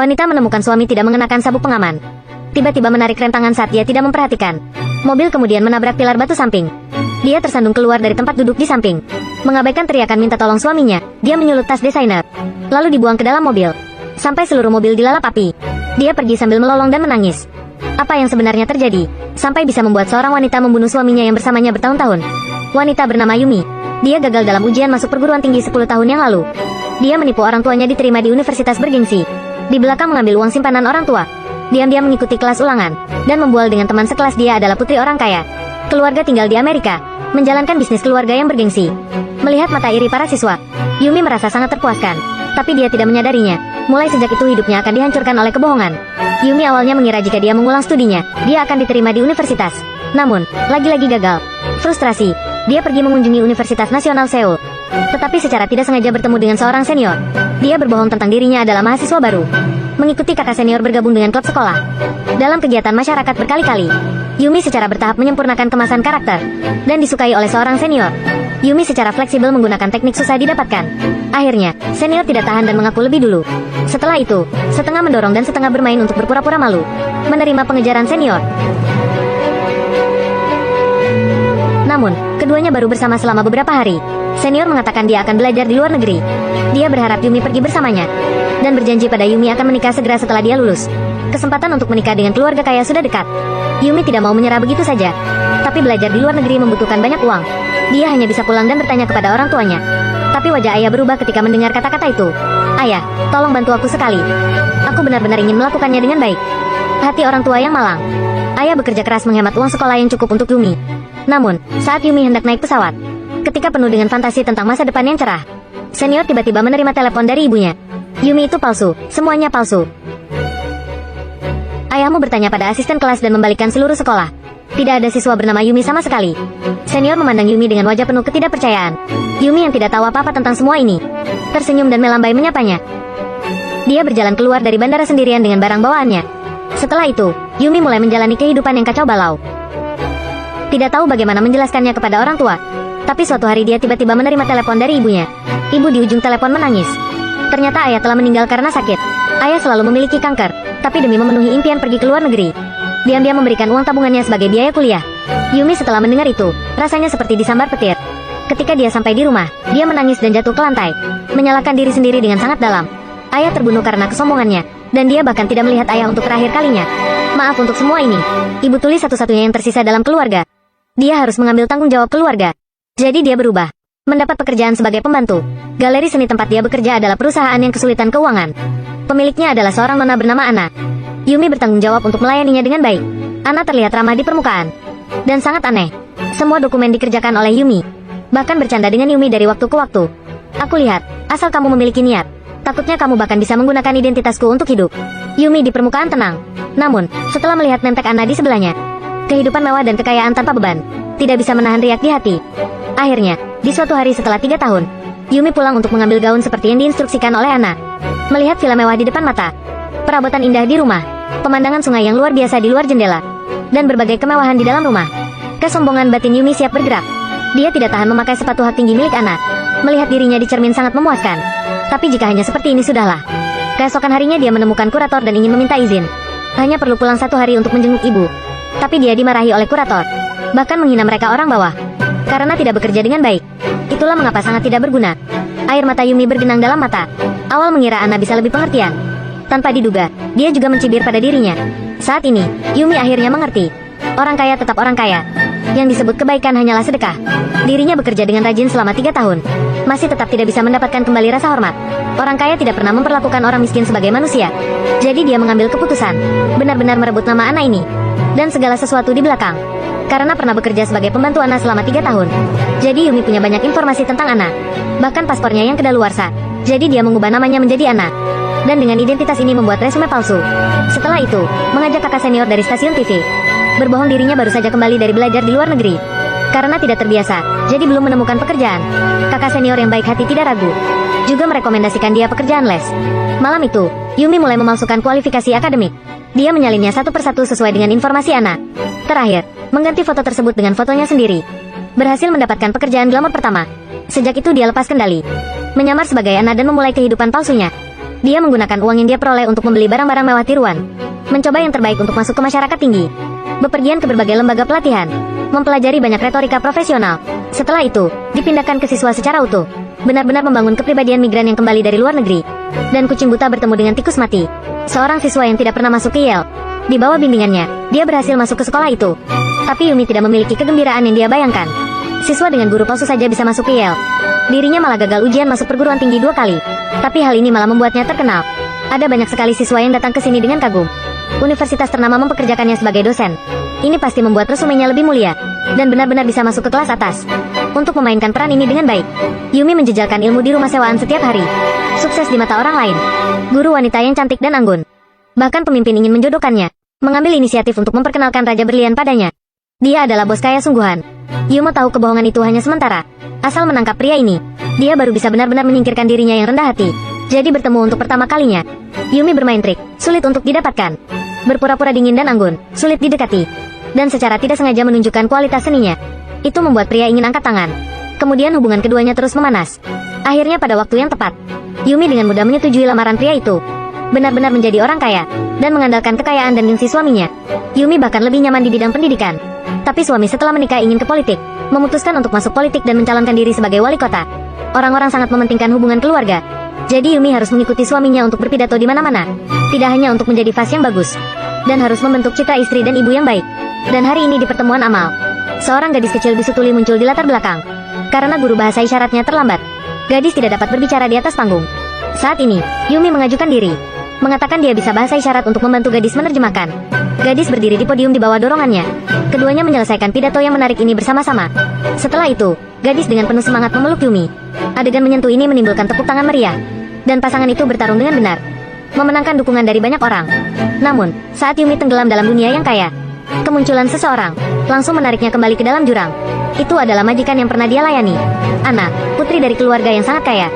Wanita menemukan suami tidak mengenakan sabuk pengaman. Tiba-tiba menarik rem tangan saat dia tidak memperhatikan. Mobil kemudian menabrak pilar batu samping. Dia tersandung keluar dari tempat duduk di samping. Mengabaikan teriakan minta tolong suaminya, dia menyulut tas desainer. Lalu dibuang ke dalam mobil. Sampai seluruh mobil dilalap api. Dia pergi sambil melolong dan menangis. Apa yang sebenarnya terjadi? Sampai bisa membuat seorang wanita membunuh suaminya yang bersamanya bertahun-tahun. Wanita bernama Yumi. Dia gagal dalam ujian masuk perguruan tinggi 10 tahun yang lalu. Dia menipu orang tuanya diterima di universitas bergengsi. Di belakang mengambil uang simpanan orang tua. Diam-diam mengikuti kelas ulangan. Dan membual dengan teman sekelas dia adalah putri orang kaya. Keluarga tinggal di Amerika. Menjalankan bisnis keluarga yang bergengsi. Melihat mata iri para siswa, Yumi merasa sangat terpuaskan. Tapi dia tidak menyadarinya. Mulai sejak itu hidupnya akan dihancurkan oleh kebohongan. Yumi awalnya mengira jika dia mengulang studinya, dia akan diterima di universitas. Namun, lagi-lagi gagal. Frustrasi, dia pergi mengunjungi Universitas Nasional Seoul. Tetapi secara tidak sengaja bertemu dengan seorang senior. Dia berbohong tentang dirinya adalah mahasiswa baru. Mengikuti kakak senior bergabung dengan klub sekolah. Dalam kegiatan masyarakat berkali-kali, Yumi secara bertahap menyempurnakan kemasan karakter. Dan disukai oleh seorang senior. Yumi secara fleksibel menggunakan teknik susah didapatkan. Akhirnya, senior tidak tahan dan mengaku lebih dulu. Setelah itu, setengah mendorong dan setengah bermain untuk berpura-pura malu. Menerima pengejaran senior. Namun, keduanya baru bersama selama beberapa hari. Senior mengatakan dia akan belajar di luar negeri. Dia berharap Yumi pergi bersamanya. Dan berjanji pada Yumi akan menikah segera setelah dia lulus. Kesempatan untuk menikah dengan keluarga kaya sudah dekat. Yumi tidak mau menyerah begitu saja. Tapi belajar di luar negeri membutuhkan banyak uang. Dia hanya bisa pulang dan bertanya kepada orang tuanya. Tapi wajah ayah berubah ketika mendengar kata-kata itu. Ayah, tolong bantu aku sekali. Aku benar-benar ingin melakukannya dengan baik. Hati orang tua yang malang. Ayah bekerja keras menghemat uang sekolah yang cukup untuk Yumi. Namun, saat Yumi hendak naik pesawat, ketika penuh dengan fantasi tentang masa depan yang cerah, senior tiba-tiba menerima telepon dari ibunya. Yumi itu palsu, semuanya palsu. Ayahmu bertanya pada asisten kelas dan membalikkan seluruh sekolah. Tidak ada siswa bernama Yumi sama sekali. Senior memandang Yumi dengan wajah penuh ketidakpercayaan. Yumi yang tidak tahu apa-apa tentang semua ini, tersenyum dan melambai menyapanya. Dia berjalan keluar dari bandara sendirian dengan barang bawaannya. Setelah itu, Yumi mulai menjalani kehidupan yang kacau balau. Tidak tahu bagaimana menjelaskannya kepada orang tua. Tapi suatu hari dia tiba-tiba menerima telepon dari ibunya. Ibu di ujung telepon menangis. Ternyata ayah telah meninggal karena sakit. Ayah selalu memiliki kanker, tapi demi memenuhi impian pergi ke luar negeri, diam-diam memberikan uang tabungannya sebagai biaya kuliah. Yumi setelah mendengar itu, rasanya seperti disambar petir. Ketika dia sampai di rumah, dia menangis dan jatuh ke lantai, menyalahkan diri sendiri dengan sangat dalam. Ayah terbunuh karena kesombongannya, dan dia bahkan tidak melihat ayah untuk terakhir kalinya. Maaf untuk semua ini. Ibu tulis satu-satunya yang tersisa dalam keluarga. Dia harus mengambil tanggung jawab keluarga. Jadi dia berubah. Mendapat pekerjaan sebagai pembantu. Galeri seni tempat dia bekerja adalah perusahaan yang kesulitan keuangan. Pemiliknya adalah seorang nona bernama Anna. Yumi bertanggung jawab untuk melayaninya dengan baik. Anna terlihat ramah di permukaan. Dan sangat aneh. Semua dokumen dikerjakan oleh Yumi. Bahkan bercanda dengan Yumi dari waktu ke waktu. Aku lihat, asal kamu memiliki niat, takutnya kamu bahkan bisa menggunakan identitasku untuk hidup. Yumi di permukaan tenang. Namun, setelah melihat nentek Anna di sebelahnya, kehidupan mewah dan kekayaan tanpa beban, tidak bisa menahan riak di hati. Akhirnya, di suatu hari setelah 3 tahun, Yumi pulang untuk mengambil gaun seperti yang diinstruksikan oleh Anna. Melihat villa mewah di depan mata, perabotan indah di rumah, pemandangan sungai yang luar biasa di luar jendela, dan berbagai kemewahan di dalam rumah, kesombongan batin Yumi siap bergerak. Dia tidak tahan memakai sepatu hak tinggi milik Anna. Melihat dirinya di cermin sangat memuaskan. Tapi jika hanya seperti ini sudahlah. Keesokan harinya dia menemukan kurator dan ingin meminta izin. Hanya perlu pulang 1 hari untuk menjenguk ibu. Tapi dia dimarahi oleh kurator. Bahkan menghina mereka orang bawah. Karena tidak bekerja dengan baik. Itulah mengapa sangat tidak berguna. Air mata Yumi bergenang dalam mata. Awal mengira Anna bisa lebih pengertian. Tanpa diduga, dia juga mencibir pada dirinya. Saat ini, Yumi akhirnya mengerti. Orang kaya tetap orang kaya. Yang disebut kebaikan hanyalah sedekah. Dirinya bekerja dengan rajin selama 3 tahun. Masih tetap tidak bisa mendapatkan kembali rasa hormat. Orang kaya tidak pernah memperlakukan orang miskin sebagai manusia. Jadi dia mengambil keputusan. Benar-benar merebut nama Anna ini. Dan segala sesuatu di belakang. Karena pernah bekerja sebagai pembantu Anna selama 3 tahun. Jadi Yumi punya banyak informasi tentang Anna. Bahkan paspornya yang kedaluarsa. Jadi dia mengubah namanya menjadi Anna. Dan dengan identitas ini membuat resume palsu. Setelah itu, mengajak kakak senior dari stasiun TV. Berbohong dirinya baru saja kembali dari belajar di luar negeri. Karena tidak terbiasa, jadi belum menemukan pekerjaan. Kakak senior yang baik hati tidak ragu. Juga merekomendasikan dia pekerjaan les. Malam itu, Yumi mulai memalsukan kualifikasi akademik. Dia menyalinnya satu persatu sesuai dengan informasi Anna. Terakhir, mengganti foto tersebut dengan fotonya sendiri. Berhasil mendapatkan pekerjaan glamor pertama. Sejak itu dia lepas kendali. Menyamar sebagai Anna dan memulai kehidupan palsunya. Dia menggunakan uang yang dia peroleh untuk membeli barang-barang mewah tiruan. Mencoba yang terbaik untuk masuk ke masyarakat tinggi. Bepergian ke berbagai lembaga pelatihan. Mempelajari banyak retorika profesional. Setelah itu, dipindahkan ke siswa secara utuh. Benar-benar membangun kepribadian migran yang kembali dari luar negeri. Dan kucing buta bertemu dengan tikus mati. Seorang siswa yang tidak pernah masuk ke Yale. Di bawah bimbingannya, dia berhasil masuk ke sekolah itu. Tapi Yumi tidak memiliki kegembiraan yang dia bayangkan. Siswa dengan guru palsu saja bisa masuk ke Yale. Dirinya malah gagal ujian masuk perguruan tinggi 2 kali. Tapi hal ini malah membuatnya terkenal. Ada banyak sekali siswa yang datang ke sini dengan kagum. Universitas ternama mempekerjakannya sebagai dosen. Ini pasti membuat resumenya lebih mulia. Dan benar-benar bisa masuk ke kelas atas. Untuk memainkan peran ini dengan baik, Yumi menjejalkan ilmu di rumah sewaan setiap hari. Sukses di mata orang lain. Guru wanita yang cantik dan anggun. Bahkan pemimpin ingin menjodohkannya. Mengambil inisiatif untuk memperkenalkan Raja Berlian padanya. Dia adalah bos kaya sungguhan. Yumo tahu kebohongan itu hanya sementara. Asal menangkap pria ini, dia baru bisa benar-benar menyingkirkan dirinya yang rendah hati. Jadi bertemu untuk pertama kalinya, Yumi bermain trik, sulit untuk didapatkan. Berpura-pura dingin dan anggun, sulit didekati. Dan secara tidak sengaja menunjukkan kualitas seninya. Itu membuat pria ingin angkat tangan. Kemudian hubungan keduanya terus memanas. Akhirnya pada waktu yang tepat, Yumi dengan mudah menyetujui lamaran pria itu. Benar-benar menjadi orang kaya, dan mengandalkan kekayaan dan gengsi suaminya. Yumi bahkan lebih nyaman di bidang pendidikan. Tapi suami setelah menikah ingin ke politik, memutuskan untuk masuk politik dan mencalonkan diri sebagai wali kota. Orang-orang sangat mementingkan hubungan keluarga. Jadi Yumi harus mengikuti suaminya untuk berpidato di mana-mana. Tidak hanya untuk menjadi vas yang bagus, dan harus membentuk citra istri dan ibu yang baik. Dan hari ini di pertemuan amal, seorang gadis kecil bisu tuli muncul di latar belakang. Karena guru bahasa isyaratnya terlambat, gadis tidak dapat berbicara di atas panggung. Saat ini, Yumi mengajukan diri, mengatakan dia bisa bahasa isyarat untuk membantu gadis menerjemahkan. Gadis berdiri di podium di bawah dorongannya. Keduanya menyelesaikan pidato yang menarik ini bersama-sama. Setelah itu, gadis dengan penuh semangat memeluk Yumi. Adegan menyentuh ini menimbulkan tepuk tangan meriah. Dan pasangan itu bertarung dengan benar, memenangkan dukungan dari banyak orang. Namun, saat Yumi tenggelam dalam dunia yang kaya, kemunculan seseorang langsung menariknya kembali ke dalam jurang. Itu adalah majikan yang pernah dia layani. Anna, putri dari keluarga yang sangat kaya.